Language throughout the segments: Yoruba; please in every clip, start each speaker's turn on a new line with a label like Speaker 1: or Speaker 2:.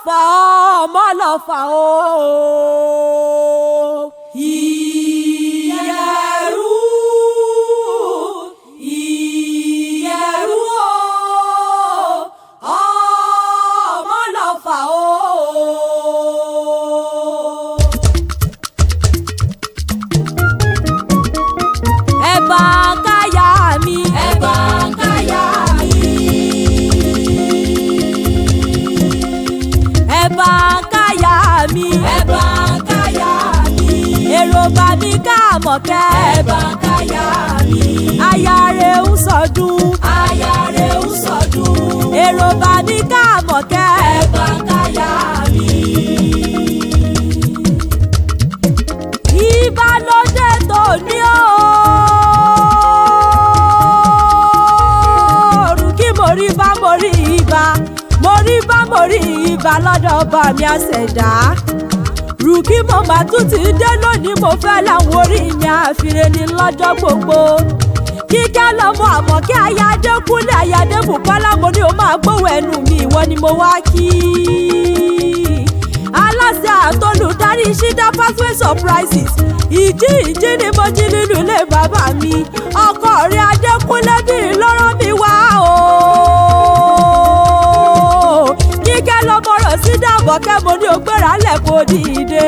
Speaker 1: ọlọ́fà ọmọ ọlọ́fà o. Ìyẹ̀rú ìyẹ̀rú o ọmọ ọlọ́fà o. Ẹ bá káyà mi, ẹ bá káyà mi. Ẹ bá káyà mi, ẹ bá káyà mi. Èrò bá mi ká Àmọ̀kẹ́, ẹ bá káyà mi. Aya rẹ̀ ń sọdún, aya rẹ̀ ń sọdún. Èrò bá mi ká Àmọ̀kẹ́, ẹ bá káyà mi. Ìbálòdé tòní o. Mo rí ibà lọ́dọ̀ ọba mi àṣẹ̀dá. Rùkí mo mà tún ti dé lónìí, mo fẹ́ láwọn orí mi àfiré ní lọ́jọ́ gbogbo. Kíkẹ́ lọ́mọ Àmọ̀kẹ́ aya Adékúnlé aya Adébùkọ́lá, mo ní o máa gbówó ẹnu mi, ìwọ ni mo wá kí. Aláṣẹ àtolùdarí Shida Pathway Surprises, ìjí ni mo jí nínú ilé bàbá mi. Ọkọ rẹ̀ Adékúnlé bí lọ́rọ̀ mi wá o. Kíkẹ́ lọ́mọ̀rọ̀ sí Àmọ̀kẹ́, mo ní ògbéra lẹ́kọ̀ọ́ dìde.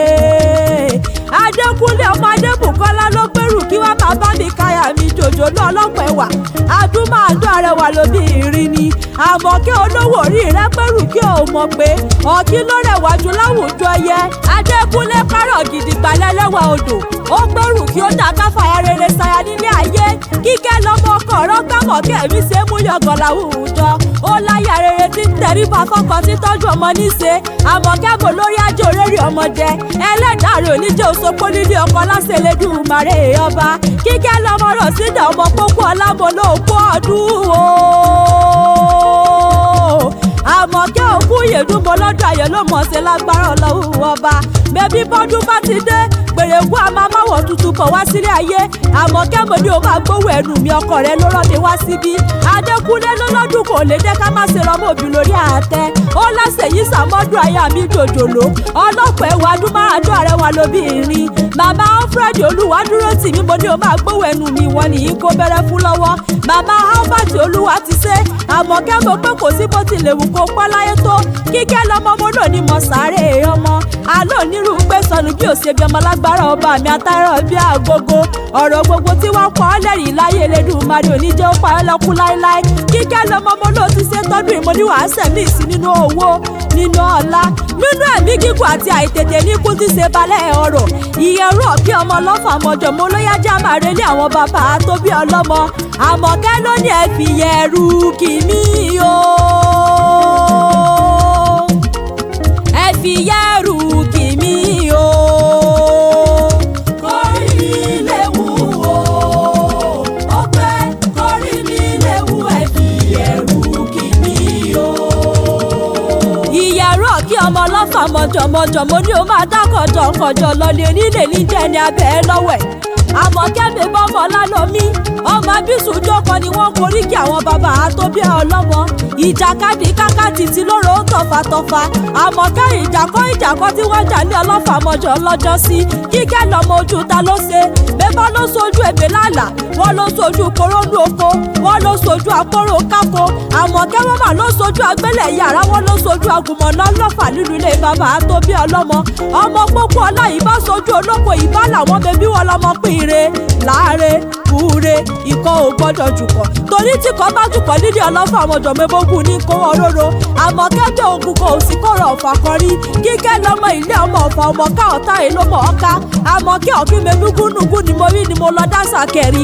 Speaker 1: Adékúnlé ọmọ Adébùkọ́lá ló gbèrú kí wọ́n máa bá mi káyà mi jòjò náà lọ́pọ̀ ẹ̀wà. Adúmáàdún arẹwà lóbi ìrìn ni. Àmọ̀kẹ́ olówó orí rẹ̀ gbèrú kí o mọ̀ pé ọ̀kí ló rẹwà jù láwùjọ yẹ. Adékúnlé kárọ̀ gidigba lẹ́lẹ́wà odò. Ó gbèrú kí ó dá káfáyà rere sáyà nílé ayé. Kíkẹ́ lọ́mọ ọkọ̀ ọ̀rọ̀ gbàmọ̀kẹ́ mi ṣe mú yọ̀gàn láwùjọ. Ó láyà rere tí ń tẹríba fọ́kọ tí tọ́jú ọmọ níṣe. Àmọ̀kẹ́ bò lórí ajé òrèrè ọmọdé. Ẹlẹ́dàá rẹ̀ ò ní jẹ́ òṣòpó nílé ọkọ lásẹ̀ Elédùmarè ọba. Kíkẹ́ lọ́mọ rọ̀ sídà ọmọ pópó ọlámọ lóòkú ọdún o. Àmọ̀kẹ́ òkú yèdúmọ lọ́dọ̀ ayọ̀ ló mọ̀ ṣe lágbára Ọlọ́run ọba. Bẹ́bí bọ́dún bá ti dé, gbèrègbú àmàmáwọ̀ tuntun bọ̀ wá sílé ayé. Àmọ̀kẹ́ mo ní o máa gbówó ẹnu mi, ọkọ rẹ ló rán mi wá síbí. Adékúnlé lọ́lọ́dún kò lè dé ká má ṣe rọmọ òbí lórí àtẹ. Ó lásẹ̀ yìí sàmọ́dún aya mi jòjòló. Ọlọ́pàá ẹ̀wà Adúmáàdún arẹwà lóbi ìrìn. Màmá Alfred Olúwa dúró tì mí, mo ní o máa gbówó ẹnu mi, wọ́n nìyí kó bẹ̀rẹ̀ fún lọ́wọ́. Màmá Albert Olúwa ti ṣe. Àmọ̀kẹ́ mo pé kò sí bó ti lè wù kó pọ́ láyé tó. Kíkẹ́ lọ́mọ mo lò ní mọ̀ sáré ọmọ. Àlọ́ onírú gbé sọnù bí òṣèbí ọmọ lágbára ọba mi àtàrọ̀ bí àgógó. Ọ̀rọ̀ gbogbo tí wọ́n kọ́ lẹ́rìí láyé Elédùmarè ò ní jẹ́ ó pa ẹ́ lọ́kú láéláé. Kíkẹ́ lọ́mọ mo lò ti ṣe tọ́dún ìmọ̀níwà àṣẹ mi sí nínú owó, nínú ọlá, nínú ẹ̀mí gígùn àti àìtètè ní kú ti ṣe balẹ̀ ọ̀rọ̀. Ìyẹ̀rú ọ̀kí ọmọ ọlọ́fà mọ̀jọ̀ mo ló yájà máa relé àwọn bàbá tó bí ọlọ́mọ. Àmọ̀kẹ́ ló ní ẹ fi yẹ̀rù kì mí o. Ẹ fi yẹ̀rù kì mí o. Kórí mi léwu o. Ọpẹ́ kórí mi léwu, ẹ fi yẹ̀rù kì mí o. Ìyẹ̀rú ọ̀kí ọmọ ọlọ́fà mọ̀jọ̀mọ̀jọ̀ mo ní o máa dákọ̀jọ̀kọ̀jọ̀ lọ́lẹ̀ nílé níjẹ́ ni abẹ́ lọ́wẹ̀. Àmọ̀kẹ́ mi bọ́mọ lálọ́mí. Ọmọ Bísùn jókòó ni wọ́n korí kí àwọn bàbá tó bí ọlọ́mọ. Ìjàkadì kákàtì tí lóró ó tọ̀fàtọ̀fà. Àmọ̀kẹ́ ìjàkọ́ tí wọ́n jà ní ọlọ́fà mọ́jọ́ lọ́jọ́ sí. Kíkẹ́ lọ́mọ ojú ta ló ṣe. Bébọ́ ló sojú èbè lálà. Wọ́n ló sojú korónú oko. Wọ́n ló sojú àpòrò kákó. Àmọ̀kẹ́ wọ́n mà ló sojú agbélẹ̀ yàrá. Wọ́n ló sojú agùnmọ̀nà ọlọ́fà nínú ilé bàbá tó bí ọlọ́mọ. Ọmọ pópó ọlá ìbá sojú olóko ìbá làwọn bẹbí wọn lọmọ pínre láre kúre. Ikọ̀ ò gbọ́dọ̀ jùkọ̀. Torí tí kò bá jùkọ̀ nídìí ọlọ́fà ọmọdọ̀ mẹ́bógún ní kówó róró. Àmọ̀kẹ́ gbé ogun kò sí kọ̀rọ̀ ọ̀fà kan rí. Kíkẹ́ lọ́mọ ilé ọmọ ọ̀fà ọmọ ká ọ̀tá èlò mọ̀ ọ́ká. Àmọ̀kẹ́ ọ̀kí mẹ́bí gúnugún ni mo rí ni mo lọ dásà kẹ̀rí.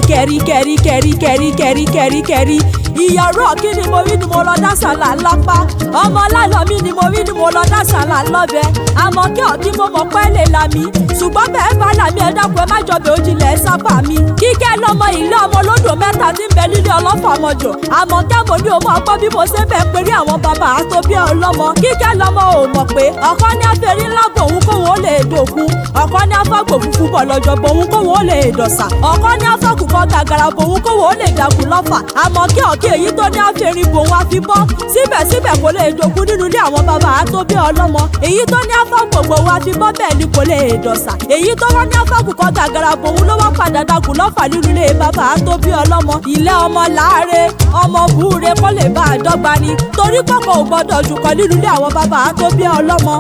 Speaker 1: Ìyẹ̀rú ọ̀kí ni mo rí ni mo lọ dásà là ńlápá. Ọmọ lálọ́mí ni mo rí ni mo lọ dásà là ńlọ́bẹ. Àmọ̀kẹ́ ọ̀kí mo mọ̀ pẹ́ lè là mí. Ṣùgbọ́n bẹ́ẹ̀ bá là mí ẹ dákun ẹ má jọbẹ̀ òjìlẹ̀ sábà mi. Kíkẹ́ lọ́mọ ọmọ ilé ọmọ olódò mẹ́ta tí ń bẹ nílé ọlọ́fà mọ́jọ Àmọ̀kẹ́ mo ní o mọ̀ gbọ́ bí mo ṣe fẹ́ péré àwọn bàbá tó bí ọlọ́mọ Kíkẹ́ lọ́mọ ò mọ̀ pé ọ̀kan ní afẹ́rí ńlá bòun kóhun ó lè dòkun ọ̀kan ní afọ́gbò funfun bọ̀ lọ́jọ́ bòun kóhun ó lè dọ̀sà ọ̀kan ní afọ́kùkọ gàgàrà bòun kóhun ó lè dàkú lọ́fà Àmọ̀kẹ́ ọ̀kẹ́ èyí tó ní afẹ́rí bòun á fi bọ́ síbẹ̀síbẹ̀ kò lè dòkun nínú ilé àwọn bàbá tó bí ọlọ́mọ èyí tó ní afọ́gbò wa fi bọ́ bẹ́ẹ̀ ni kò lè dọ̀sà èyí tó wọ́n ní afọ́kùkọ gàgàrà bòun ló wá padà dàkú lọ́fà nínú ilé bàbá tó bí ọlọ́mọ ilé ọmọ láàárẹ̀ ọmọ búure kó lè bá àdọ́gba ni torí kọ́kọ́ ò gbọ́dọ̀ jù kọ́ nínú ilé àwọn bàbá tó bí ọlọ́mọ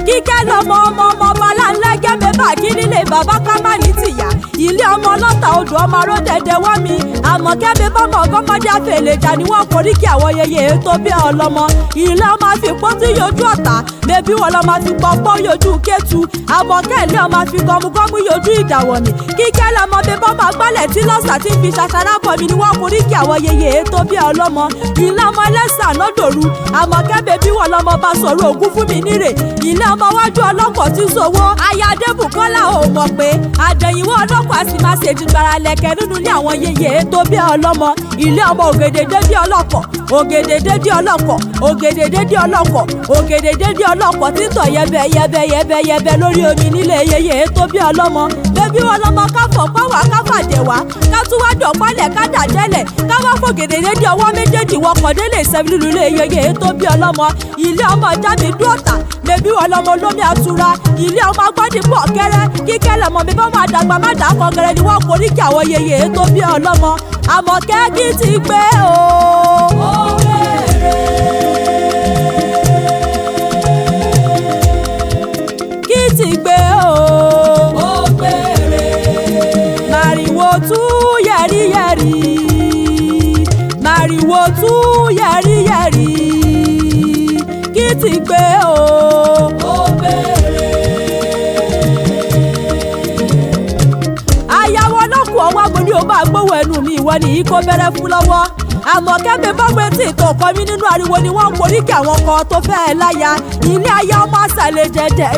Speaker 1: Kíkẹ́ lọ́mọ ọmọ Bọ́láńlẹ́gẹ́ mẹ́fà kí nílé bàbá Kámálì tìyá ilé ọmọ ọlọ́ta odò ọmọ aródẹ̀dẹ̀ wọ́n mi Àmọ̀kẹ́ mi bọ́mọ ọgọ́mọdé àfẹlẹ́jà ni wọ́n forí kí àwọn yeye tó bí ọlọ́mọ ilé ọmọ àfikún tí yọjú ọ̀tá bébí wọn lọ́mọ fi pọ́pọ́ yọjú kétu Àmọ̀kẹ́ ilé ọmọ fi gọmugọmu yọjú ìdàwọ̀nì Kíkẹ́ lọ́mọ mi bọ́mọ agbálẹ̀ tí lọ́sà tí fi ṣàṣàrà bọ̀ mi ni wọ́n forí kí àwọn yeye tó bí ọlọ́mọ ilé ọmọ ẹlẹ́sàn lọ́dọ̀ọ̀rù Àmọ̀kẹ́ bébí wọn lọ́mọ bá sọ̀rọ̀ ògún fún mi nírè ilé ọmọ wájú ọlọ́kọ̀ tí sowó ayáde Bùkọ́lá ò mọ̀ pé àdẹ̀yìnwó ọlọ́kọ̀ àti máa ṣe ìdìgbàrà lẹ̀kẹ́ nínú ní àwọn yeye tó bí ọlọ́mọ ilé ọmọ ògèdèdé dí ọlọ́kọ̀ ògèdèdé dí ọlọ́kọ̀ ògèdèdé dí ọlọ́kọ̀ ògèdèdé dí ọlọ́kọ̀ títọ̀ yẹbẹ lórí omi nílé yeye tó bí ọlọ́mọ bébí wọn lọmọ káfọ̀ pọ́wà káfàdẹ̀wá kátúwádọ̀ pálẹ̀ kádàjẹ́lẹ̀ káwá fògèdèdé dí ọwọ́ méjèèjì wọkọ̀ délé ìṣẹ́bí nílé yeye tó bí ọlọ́mọ ilé ọmọ jáde dúọ̀tà bébí wọn lọmọ olómi àtura ilé ọmọ agbọ́dìpọ̀ kẹrẹ Kíkẹ́ lọmọ mi bá máa dàgbà má dà kọ gẹrẹ ni wọ́n forí kí àwọn yeye tó bí ọlọ́mọ Àmọ̀kẹ́ kí ti gbé o. Kí ti gbé o. Màrìwò tú yẹ̀rìyẹ̀rì màrìwò tú yẹ̀rìyẹ̀rì kí ti gbé o. Ọwọ́ mo ní o máa gbówó ẹnu mi ìwọ nìyí kó bẹ̀rẹ̀ fún lọ́wọ́ Àmọ̀kẹ́ mi bọ́gbé tí ìtò ọkọ mi nínú ariwo ni wọ́n ń porí kí àwọn kan tó fẹ́ láya ilé ayé ọmọ àṣàlẹ̀ ǹjẹ̀jẹ̀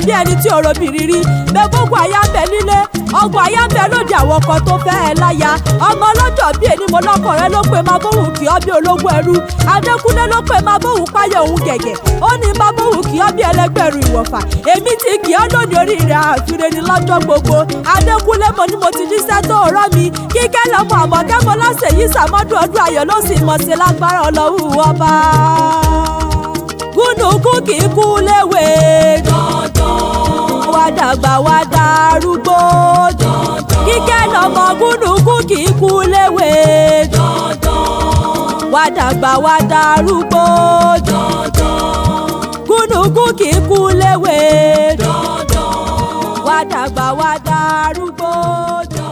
Speaker 1: bí ẹni tí òrò bìrìrì bẹ́ẹ̀ gbogbo àyà ń bẹ nílé ọgbọ̀n àyà ń bẹ lóde àwọn kan tó fẹ́ láya ọmọ ọlọ́jọ́ bí ẹni mo lọ́kọ̀ rẹ ló pé máa bóhùn kí ọ bí ológun ẹrú Adékúnlé ló pé máa bóhùn páyọ̀ òun gẹ̀gẹ̀ ó ní máa bóhùn kí ọ bí ẹlẹgbẹ̀rún ìwọ̀fà èmi ti kì í lónìí orí rẹ̀ àfiré ni lọ́jọ́ gbogbo Adékúnlé mo ní mo ti jíṣẹ́ tó rọ́ mi Kíkẹ́ lọ́mọ Àmọ̀kẹ́ mo lọ́sẹ̀ yìí sàmọ́dún ọdún ayọ̀ ló sì mọ̀ sí lágbára Ọlọ́run ọba gúnùgún kì í kú léwe dandan wá dàgbà wá darúgbó dandan Kíkẹ́ lọ́mọ gúnùgún kì í kú léwe dandan wá dàgbà wá darúgbó dandan gúnùgún kì í kú léwe dandan wá dàgbà wá darúgbó dandan.